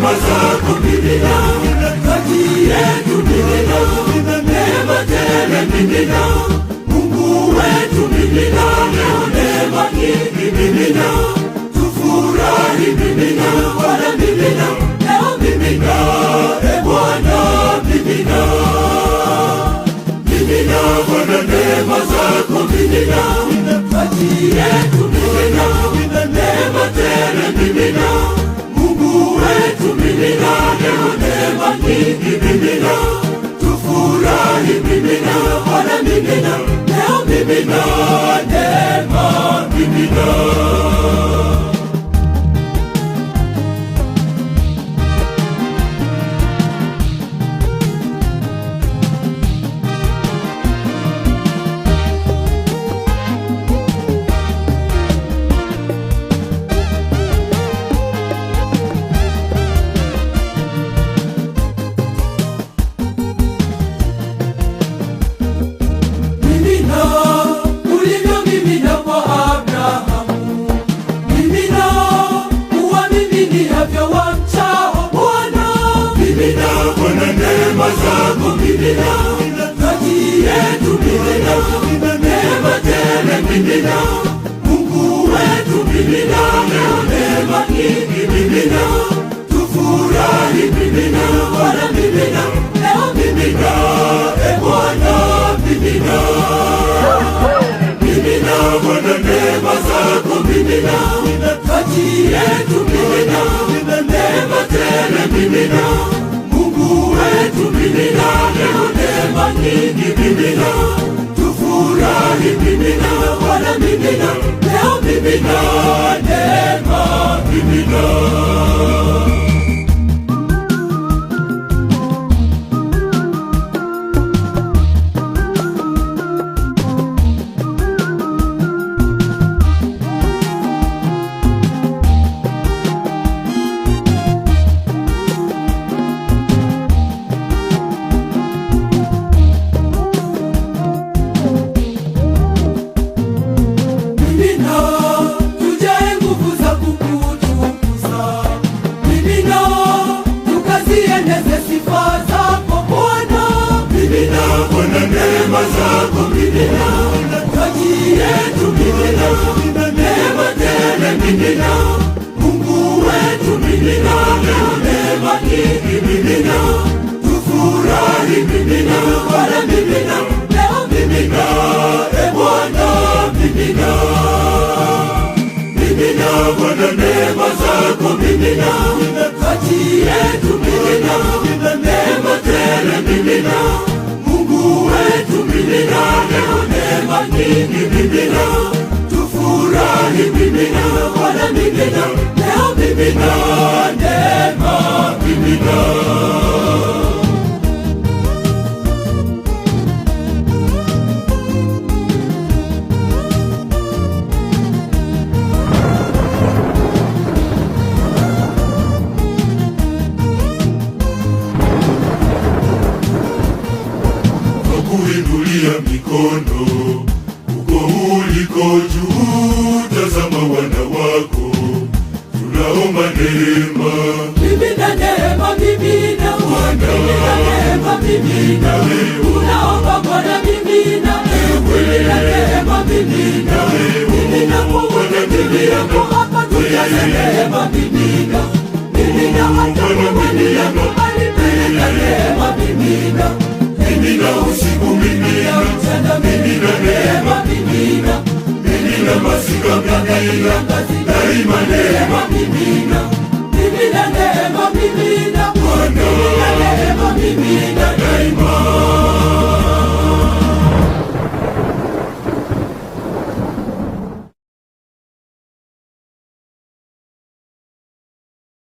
neema zako mimina, kati yetu mimina, neema tele mimina, Mungu wetu mimina, leo neema nyingi mimina, tufurahi mimina, Bwana mimina, leo mimina, Bwana mimina, mimina Bwana neema zako mimina, kati yetu mimina, neema tele mimina, Mungu wetu mimina, leo neema nyingi mimina, tufurahi mimina, Bwana mimina, leo mimina, neema mimina. Neema zako mimina, kati yetu mimina, neema tele mimina, Mungu wetu mimina, leo neema nyingi mimina, tufurahi mimina, Bwana mimina, leo mimina, Bwana mimina, mimina Bwana neema zako mimina, kati yetu mimina, neema tele mimina, Mungu wetu mimina, leo neema nyingi mimina, tufurahi mimina, Bwana mimina, leo mimina, neema mimina. Neema zako mimina, kati yetu mimina, neema tele mimina, Mungu wetu mimina, leo neema nyingi mimina, tufurahi mimina, Bwana mimina, leo mimina, Bwana mimina, mimina Bwana neema zako mimina, kati yetu mimina, neema tele mimina, Mungu wetu mimina, leo neema nyingi mimina, tufurahi mimina, Bwana mimina, leo mimina, neema mimina. Kuinulia mikono uko uliko juu, tazama wana wako, tunaomba neema, mimina neema, mimina Bwana, neema mimina, tunaomba Bwana mimina, mimina neema, mimina, mimina Bwana mimina, hapa tujaze neema mimina, mimina hata mimina, mimina neema mimina, mimina usiku mimina, mchana mimina neema mimina, mimina masika mimina, daima neema mimina, mimina neema mimina, Bwana neema mimina daima.